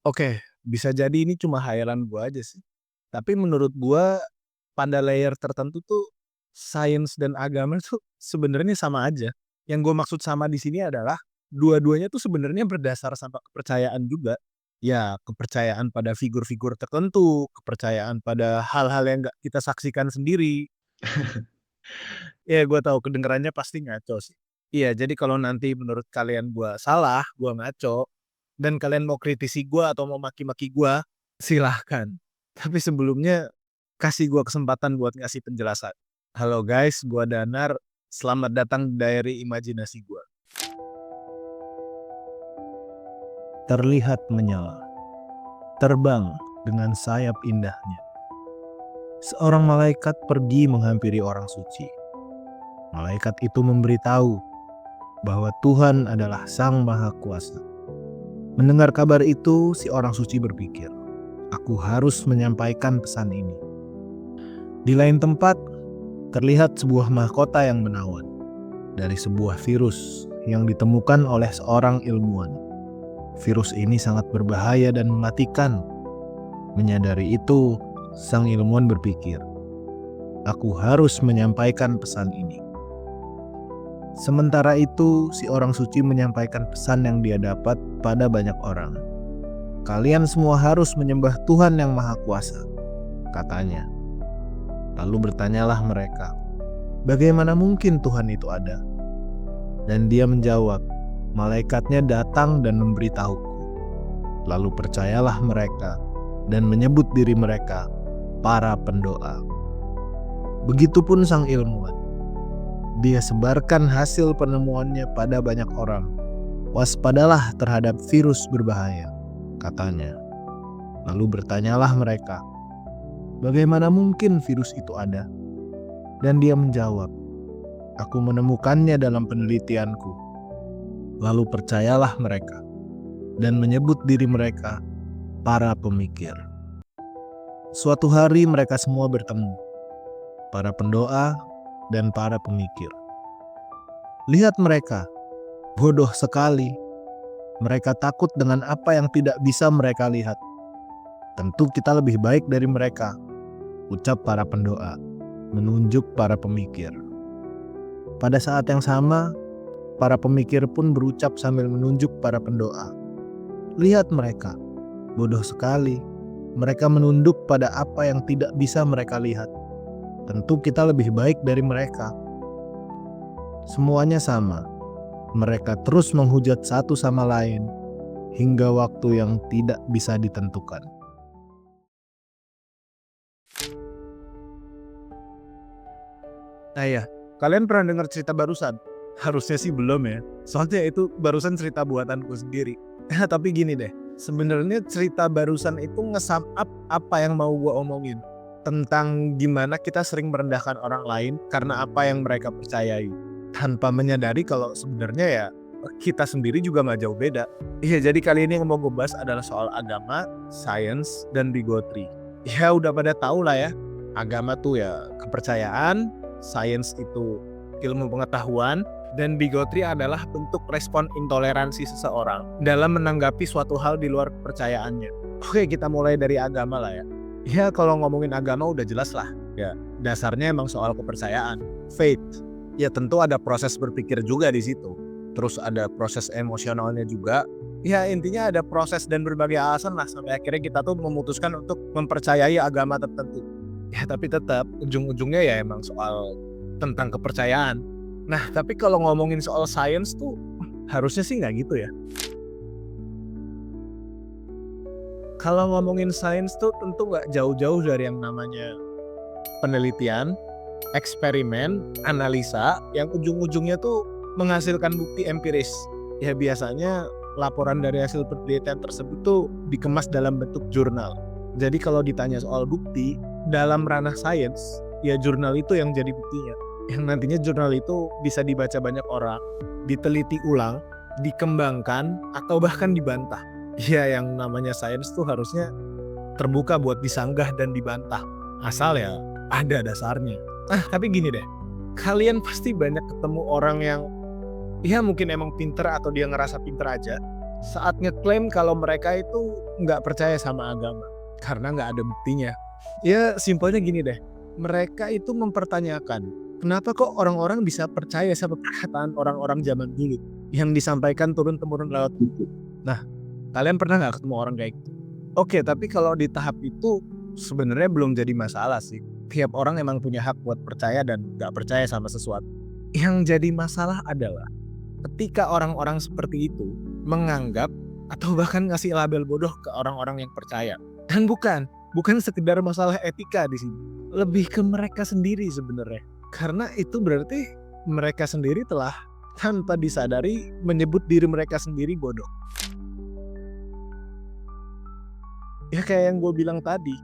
Oke, bisa jadi ini cuma hayalan gua aja sih. Tapi menurut gua, pada layer tertentu tuh, sains dan agama tuh sebenarnya sama aja. Yang gua maksud sama di sini adalah, dua-duanya tuh sebenarnya berdasar sama kepercayaan juga. Ya, kepercayaan pada figur-figur tertentu, kepercayaan pada hal-hal yang nggak kita saksikan sendiri. Ya gua tahu kedengarannya pasti ngaco sih. Iya, jadi kalau nanti menurut kalian gua salah, gua ngaco, dan kalian mau kritisi gua atau mau maki-maki gua, silahkan. Tapi sebelumnya, kasih gua kesempatan buat ngasih penjelasan. Halo guys, gua Danar, selamat datang di diary imajinasi gua. Terlihat menyala, terbang dengan sayap indahnya. Seorang malaikat pergi menghampiri orang suci. Malaikat itu memberitahu bahwa Tuhan adalah Sang Maha Kuasa. Mendengar kabar itu, si orang suci berpikir, "Aku harus menyampaikan pesan ini." Di lain tempat, terlihat sebuah mahkota yang menawan dari sebuah virus yang ditemukan oleh seorang ilmuwan. Virus ini sangat berbahaya dan mematikan. Menyadari itu, sang ilmuwan berpikir, "Aku harus menyampaikan pesan ini." Sementara itu, si orang suci menyampaikan pesan yang dia dapat pada banyak orang. "Kalian semua harus menyembah Tuhan yang Maha Kuasa," katanya. Lalu bertanyalah mereka, "Bagaimana mungkin Tuhan itu ada?" Dan dia menjawab, "Malaikatnya datang dan memberitahuku." Lalu percayalah mereka dan menyebut diri mereka para pendoa. Begitupun sang ilmuwan. Dia sebarkan hasil penemuannya pada banyak orang. "Waspadalah terhadap virus berbahaya," katanya. Lalu bertanyalah mereka, "Bagaimana mungkin virus itu ada?" Dan dia menjawab, "Aku menemukannya dalam penelitianku." Lalu percayalah mereka dan menyebut diri mereka para pemikir. Suatu hari mereka semua bertemu, para pendoa dan para pemikir. Lihat mereka, bodoh sekali. Mereka takut dengan apa yang tidak bisa mereka lihat. "Tentu kita lebih baik dari mereka," ucap para pendoa, menunjuk para pemikir. Pada saat yang sama, para pemikir pun berucap sambil menunjuk para pendoa. "Lihat mereka, bodoh sekali. Mereka menunduk pada apa yang tidak bisa mereka lihat. Tentu kita lebih baik dari mereka." Semuanya sama. Mereka terus menghujat satu sama lain hingga waktu yang tidak bisa ditentukan. Nah ya, kalian pernah dengar cerita barusan? Harusnya sih belum ya, soalnya itu barusan cerita buatanku sendiri. Tapi gini deh, sebenarnya cerita barusan itu nge-sum up apa yang mau gua omongin. Tentang gimana kita sering merendahkan orang lain karena apa yang mereka percayai. Tanpa menyadari kalau sebenarnya ya kita sendiri juga nggak jauh beda. Iya, jadi kali ini yang mau gue bahas adalah soal agama, sains, dan bigotry. Ya udah pada tahu lah ya, agama tuh ya kepercayaan, sains itu ilmu pengetahuan, dan bigotry adalah bentuk respon intoleransi seseorang dalam menanggapi suatu hal di luar kepercayaannya. Oke, kita mulai dari agama lah ya. Ya kalau ngomongin agama udah jelas lah, ya dasarnya emang soal kepercayaan, faith. Ya tentu ada proses berpikir juga di situ. Terus ada proses emosionalnya juga. Ya intinya ada proses dan berbagai alasan lah sampai akhirnya kita tuh memutuskan untuk mempercayai agama tertentu. Ya tapi tetap ujung-ujungnya ya emang soal tentang kepercayaan. Nah tapi kalau ngomongin soal sains tuh harusnya sih nggak gitu ya. Kalau ngomongin sains tuh tentu nggak jauh-jauh dari yang namanya penelitian, eksperimen, analisa yang ujung-ujungnya tuh menghasilkan bukti empiris. Ya biasanya laporan dari hasil penelitian tersebut tuh dikemas dalam bentuk jurnal. Jadi kalau ditanya soal bukti dalam ranah sains, ya jurnal itu yang jadi buktinya. Yang nantinya jurnal itu bisa dibaca banyak orang, diteliti ulang, dikembangkan, atau bahkan dibantah. Ya yang namanya sains tuh harusnya terbuka buat disanggah dan dibantah. Asal ya ada dasarnya. Tapi gini deh, kalian pasti banyak ketemu orang yang ya mungkin emang pinter atau dia ngerasa pinter aja. saat ngeklaim kalau mereka itu nggak percaya sama agama karena nggak ada buktinya. Ya simpelnya gini deh, mereka itu mempertanyakan kenapa kok orang-orang bisa percaya sama perkataan orang-orang zaman dulu yang disampaikan turun-temurun lewat buku. Nah, kalian pernah nggak ketemu orang kayak gitu? Oke, tapi kalau di tahap itu sebenarnya belum jadi masalah sih. Tiap orang emang punya hak buat percaya dan nggak percaya sama sesuatu. Yang jadi masalah adalah ketika orang-orang seperti itu menganggap atau bahkan ngasih label bodoh ke orang-orang yang percaya. Dan bukan sekedar masalah etika di sini. Lebih ke mereka sendiri sebenarnya. Karena itu berarti mereka sendiri telah tanpa disadari menyebut diri mereka sendiri bodoh. Ya kayak yang gue bilang tadi,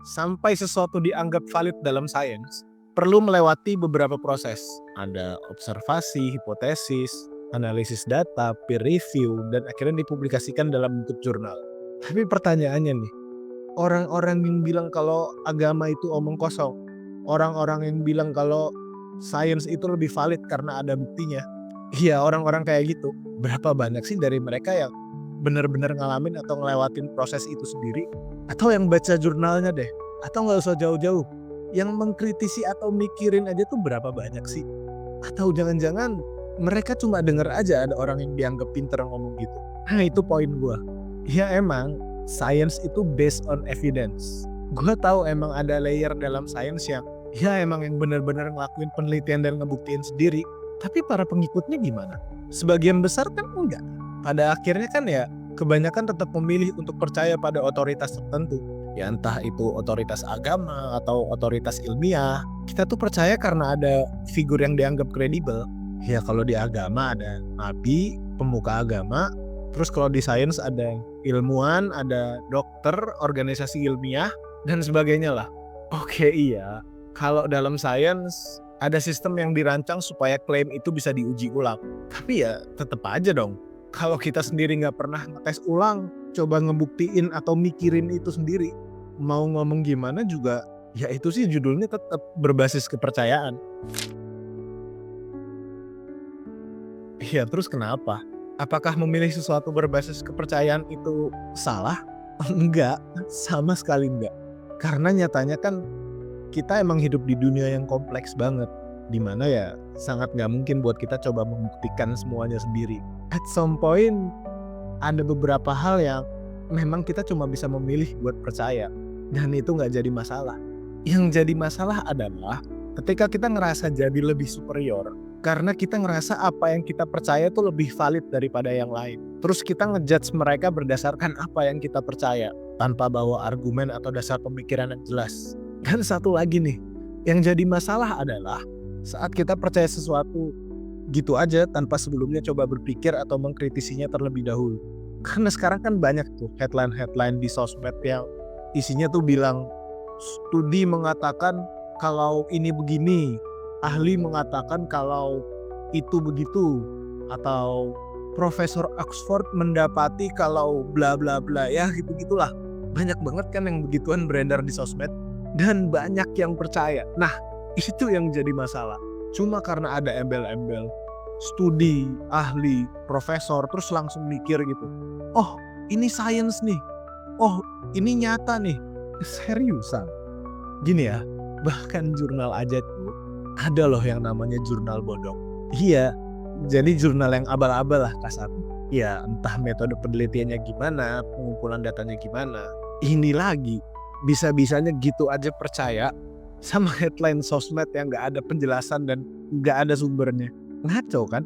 sampai sesuatu dianggap valid dalam sains, perlu melewati beberapa proses. Ada observasi, hipotesis, analisis data, peer review, dan akhirnya dipublikasikan dalam bentuk jurnal. Tapi pertanyaannya nih, orang-orang yang bilang kalau agama itu omong kosong, orang-orang yang bilang kalau sains itu lebih valid karena ada buktinya, iya orang-orang kayak gitu, berapa banyak sih dari mereka yang benar-benar ngalamin atau ngelewatin proses itu sendiri? Atau yang baca jurnalnya deh, atau nggak usah jauh-jauh, yang mengkritisi atau mikirin aja tuh berapa banyak sih? Atau jangan-jangan mereka cuma denger aja ada orang yang dianggap pinter ngomong gitu. Nah itu poin gue. Ya emang, science itu based on evidence. Gue tahu emang ada layer dalam science yang ya emang yang benar-benar ngelakuin penelitian dan ngebuktiin sendiri. Tapi para pengikutnya gimana? Sebagian besar kan enggak. Pada akhirnya kan ya kebanyakan tetap memilih untuk percaya pada otoritas tertentu. Ya entah itu otoritas agama atau otoritas ilmiah. Kita tuh percaya karena ada figur yang dianggap kredibel. Ya kalau di agama ada nabi, pemuka agama. Terus kalau di sains ada ilmuwan, ada dokter, organisasi ilmiah, dan sebagainya lah. Oke iya, kalau dalam sains ada sistem yang dirancang supaya klaim itu bisa diuji ulang. Tapi ya tetap aja dong. Kalau kita sendiri nggak pernah ngetes ulang, coba ngebuktiin atau mikirin itu sendiri, mau ngomong gimana juga, ya itu sih judulnya tetap berbasis kepercayaan. Ya terus kenapa? Apakah memilih sesuatu berbasis kepercayaan itu salah? Enggak, sama sekali enggak. Karena nyatanya kan kita emang hidup di dunia yang kompleks banget. Dimana ya sangat nggak mungkin buat kita coba membuktikan semuanya sendiri. At some point ada beberapa hal yang memang kita cuma bisa memilih buat percaya. Dan itu nggak jadi masalah. Yang jadi masalah adalah ketika kita ngerasa jadi lebih superior. Karena kita ngerasa apa yang kita percaya tuh lebih valid daripada yang lain. Terus kita ngejudge mereka berdasarkan apa yang kita percaya. Tanpa bawa argumen atau dasar pemikiran yang jelas. Dan satu lagi nih, yang jadi masalah adalah saat kita percaya sesuatu gitu aja tanpa sebelumnya coba berpikir atau mengkritisinya terlebih dahulu. Karena sekarang kan banyak tuh headline-headline di sosmed yang isinya tuh bilang studi mengatakan kalau ini begini, ahli mengatakan kalau itu begitu, atau Profesor Oxford mendapati kalau bla bla bla, ya gitu-gitulah. Banyak banget kan yang begituan beredar di sosmed dan banyak yang percaya. Nah, itu yang jadi masalah. Cuma karena ada embel-embel studi, ahli, profesor, terus langsung mikir gitu. Oh, ini sains nih. Oh, ini nyata nih. Seriusan. Gini ya, bahkan jurnal aja tuh ada loh yang namanya jurnal bodong. Iya, jadi jurnal yang abal-abal lah kasarnya. Ya, entah metode penelitiannya gimana, pengumpulan datanya gimana. Ini lagi, bisa-bisanya gitu aja percaya sama headline sosmed yang gak ada penjelasan dan gak ada sumbernya. Ngaco kan?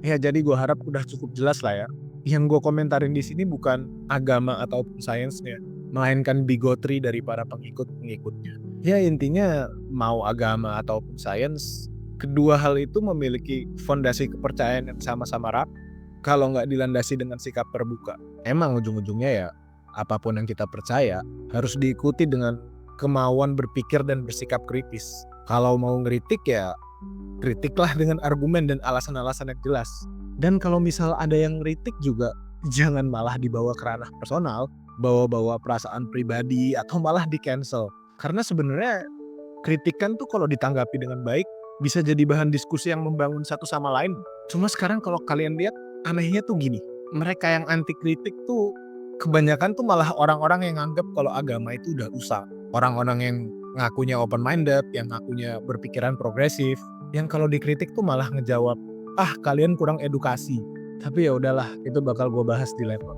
Ya jadi gue harap udah cukup jelas lah ya. Yang gue komentarin di sini bukan agama ataupun sainsnya, melainkan bigotry dari para pengikut-pengikutnya. Ya intinya mau agama ataupun sains, kedua hal itu memiliki fondasi kepercayaan yang sama-sama rapuh kalau nggak dilandasi dengan sikap terbuka. Emang ujung-ujungnya ya apapun yang kita percaya harus diikuti dengan kemauan berpikir dan bersikap kritis. Kalau mau ngeritik ya kritiklah dengan argumen dan alasan-alasan yang jelas. Dan kalau misal ada yang ngeritik juga jangan malah dibawa ke ranah personal, bawa-bawa perasaan pribadi atau malah di cancel. Karena sebenarnya kritikan tuh kalau ditanggapi dengan baik bisa jadi bahan diskusi yang membangun satu sama lain. Cuma sekarang kalau kalian lihat, anehnya tuh gini, mereka yang anti kritik tuh kebanyakan tuh malah orang-orang yang nganggep kalau agama itu udah rusak. Orang-orang yang ngakunya open minded, yang ngakunya berpikiran progresif, yang kalau dikritik tuh malah ngejawab, "Ah, kalian kurang edukasi." Tapi ya udahlah, itu bakal gue bahas di level.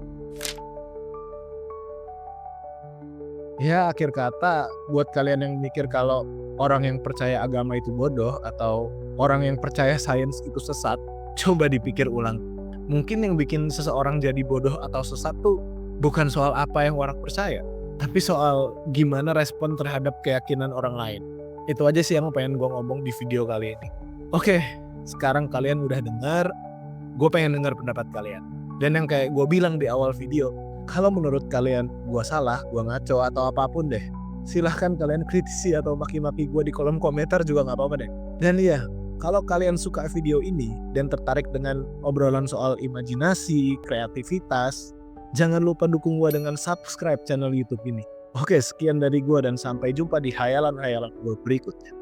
Ya akhir kata, buat kalian yang mikir kalau orang yang percaya agama itu bodoh atau orang yang percaya sains itu sesat, coba dipikir ulang. Mungkin yang bikin seseorang jadi bodoh atau sesat tuh bukan soal apa yang orang percaya, tapi soal gimana respon terhadap keyakinan orang lain. Itu aja sih yang pengen gue ngomong di video kali ini. Oke, sekarang kalian udah dengar, gue pengen dengar pendapat kalian. Dan yang kayak gue bilang di awal video, kalau menurut kalian gue salah, gue ngaco atau apapun deh, silahkan kalian kritisi atau maki-maki gue di kolom komentar juga nggak apa-apa deh. Dan iya, kalau kalian suka video ini dan tertarik dengan obrolan soal imajinasi, kreativitas, jangan lupa dukung gue dengan subscribe channel YouTube ini. Oke, sekian dari gue dan sampai jumpa di hayalan-hayalan gue berikutnya.